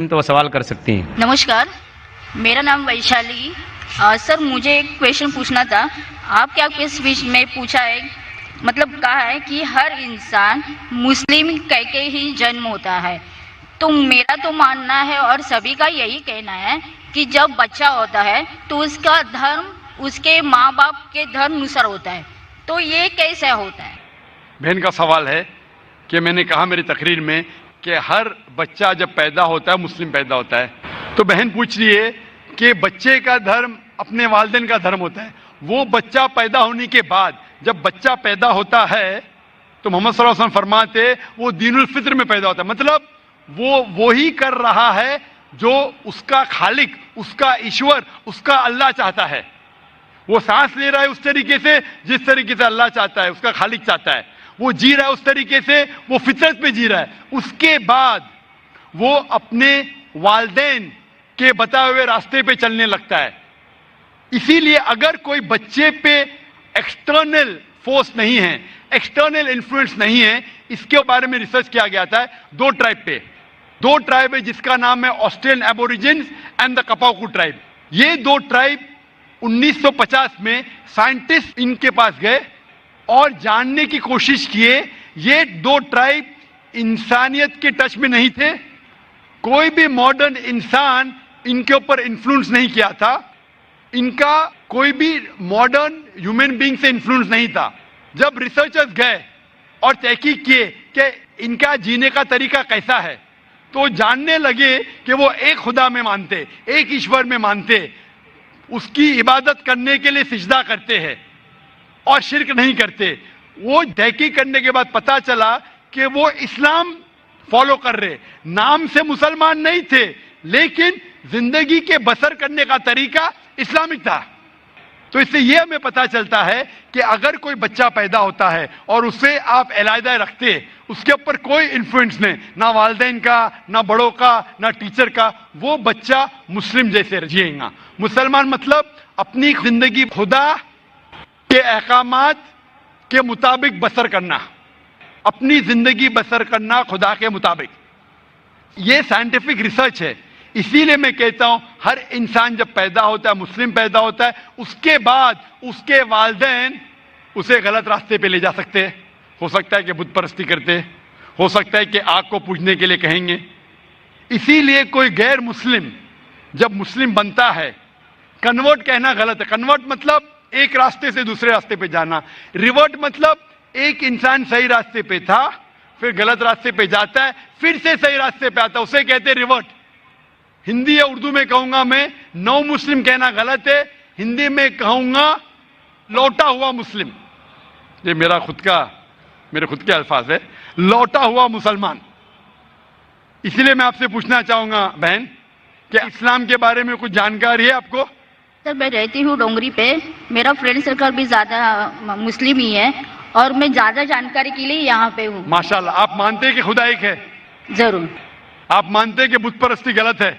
तो वो सवाल कर सकती हैं। नमस्कार, मेरा नाम वैशाली। सर, मुझे एक क्वेश्चन पूछना था। आप क्या इस विषय में पूछा है, मतलब कहा है कि हर इंसान मुस्लिम कह के ही जन्म होता है। तो मेरा तो मानना है और सभी का यही कहना है कि जब बच्चा होता है तो उसका धर्म उसके माँ बाप के धर्म अनुसार होता है। तो ये कैसे होता है? बहन का सवाल है कि मैंने कहा मेरी तकरीर में कि हर बच्चा जब पैदा होता है मुस्लिम पैदा होता है, तो बहन पूछ रही है कि बच्चे का धर्म अपने वालिदैन का धर्म होता है। वो बच्चा पैदा होने के बाद जब बच्चा पैदा होता है तो मोहम्मद सल्लल्लाहु अलैहि वसल्लम फरमाते वो दीनुल फित्र में पैदा होता है, मतलब वो ही कर रहा है जो उसका खालिक, उसका ईश्वर, उसका अल्लाह चाहता है। वो सांस ले रहा है उस तरीके से जिस तरीके से अल्लाह चाहता है, उसका खालिक चाहता है। वो जी रहा है उस तरीके से, वो फितरत पे जी रहा है। उसके बाद वो अपने वालिदैन के बताए हुए रास्ते पे चलने लगता है। इसीलिए अगर कोई बच्चे पे एक्सटर्नल फोर्स नहीं है, एक्सटर्नल इन्फ्लुएंस नहीं है, इसके बारे में रिसर्च किया गया था दो ट्राइब पे। दो ट्राइब है जिसका नाम है Australian aborigines and the Kapaku tribe. ये दो ट्राइब 1950 में साइंटिस्ट इनके पास गए और जानने की कोशिश किए। ये दो ट्राइब इंसानियत के टच में नहीं थे, कोई भी मॉडर्न इंसान इनके ऊपर इन्फ्लुएंस नहीं किया था, इनका कोई भी मॉडर्न ह्यूमन बीइंग से इन्फ्लुएंस नहीं था। जब रिसर्चर्स गए और तहकीक किए कि इनका जीने का तरीका कैसा है, तो जानने लगे कि वो एक खुदा में मानते, एक ईश्वर में मानते, उसकी इबादत करने के लिए सिजदा करते हैं और शिर्क नहीं करते। वो तहकीक करने के बाद पता चला कि वो इस्लाम फॉलो कर रहे, नाम से मुसलमान नहीं थे, लेकिन जिंदगी के बसर करने का तरीका इस्लामिक था। तो इससे ये हमें पता चलता है कि अगर कोई बच्चा पैदा होता है और उसे आप अलहदा रखते, उसके ऊपर कोई इन्फ्लुएंस नहीं, ना वालिदैन का, ना बड़ों का, ना टीचर का, वो बच्चा मुस्लिम जैसे जिएगा। मुसलमान मतलब अपनी जिंदगी खुदा के अहकामात के मुताबिक बसर करना, अपनी जिंदगी बसर करना खुदा के मुताबिक। ये साइंटिफिक रिसर्च है। इसीलिए मैं कहता हूं हर इंसान जब पैदा होता है, मुस्लिम पैदा होता है, उसके बाद उसके वालिदैन उसे गलत रास्ते पे ले जा सकते हैं। हो सकता है कि बुत परस्ती करते, हो सकता है कि आग को पूजने के लिए कहेंगे। इसीलिए कोई गैर मुस्लिम जब मुस्लिम बनता है, कन्वर्ट कहना गलत है। कन्वर्ट मतलब एक रास्ते से दूसरे रास्ते पे जाना। रिवर्ट मतलब एक इंसान सही रास्ते पे था, फिर गलत रास्ते पे जाता है, फिर से सही रास्ते पे आता है, उसे कहते हैं रिवर्ट। हिंदी या उर्दू में कहूंगा मैं, नौ मुस्लिम कहना गलत है, हिंदी में कहूंगा लौटा हुआ मुस्लिम। ये मेरे खुद के अल्फाज है, लौटा हुआ मुसलमान। इसलिए मैं आपसे पूछना चाहूंगा बहन कि इस्लाम के बारे में कुछ जानकारी है आपको? सर, मैं रहती हूँ डोंगरी पे, मेरा फ्रेंड सर्कल भी ज़्यादा मुस्लिम ही है और मैं ज़्यादा जानकारी के लिए यहाँ पे हूँ। माशाल्लाह। आप मानते हैं कि खुदा एक है? जरूर। आप मानते हैं कि बुत परस्ती गलत है?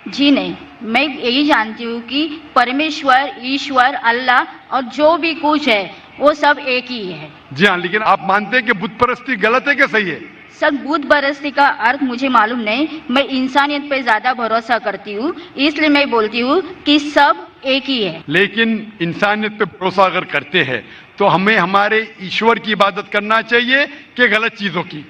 जी नहीं, मैं यही जानती हूँ कि परमेश्वर, ईश्वर, अल्लाह और जो भी कुछ है वो सब एक ही है। जी हाँ, लेकिन आप मानते हैं कि बुत परस्ती गलत है कि सही है? सर, बुत परस्ती का अर्थ मुझे मालूम नहीं, मैं इंसानियत पे ज्यादा भरोसा करती हूँ, इसलिए मैं बोलती हूँ कि सब एक ही है। लेकिन इंसानियत पे भरोसा अगर करते हैं तो हमें हमारे ईश्वर की इबादत करना चाहिए कि गलत चीजों की?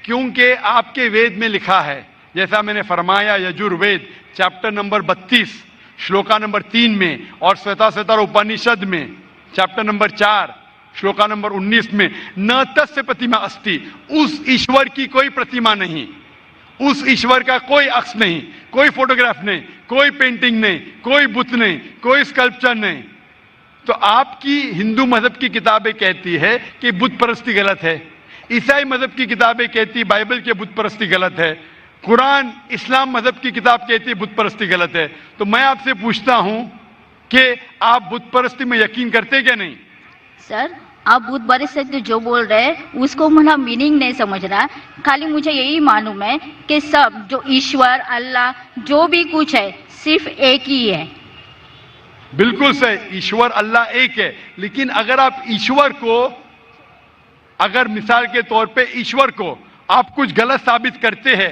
क्योंकि आपके वेद में लिखा है, जैसा मैंने फरमाया, Yajurveda chapter number 32 shloka number 3 में और श्वेताश्वतर उपनिषद में चैप्टर नंबर 4 श्लोका नंबर 19 में, न तस्य प्रतिमा अस्ति, उस ईश्वर की कोई प्रतिमा नहीं, उस ईश्वर का कोई अक्ष नहीं, कोई फोटोग्राफ नहीं, कोई पेंटिंग नहीं, कोई बुत नहीं, कोई स्कल्पचर नहीं। तो आपकी हिंदू मजहब की किताबें कहती है कि बुत परस्ती गलत है, ईसाई मजहब की किताबें कहती बाइबल के बुत परस्ती गलत है, कुरान इस्लाम मजहब की किताब कहती है बुत परस्ती गलत है। तो मैं आपसे पूछता हूं कि आप बुत परस्ती में यकीन करते क्या नहीं? सर, आप बुत परस्ती जो बोल रहे हैं उसको मेरा मीनिंग नहीं समझ रहा, खाली मुझे यही मालूम है कि सब जो ईश्वर, अल्लाह, जो भी कुछ है सिर्फ एक ही है। बिल्कुल सही, ईश्वर अल्लाह एक है। लेकिन अगर आप ईश्वर को, अगर मिसाल के तौर पे ईश्वर को आप कुछ गलत साबित करते हैं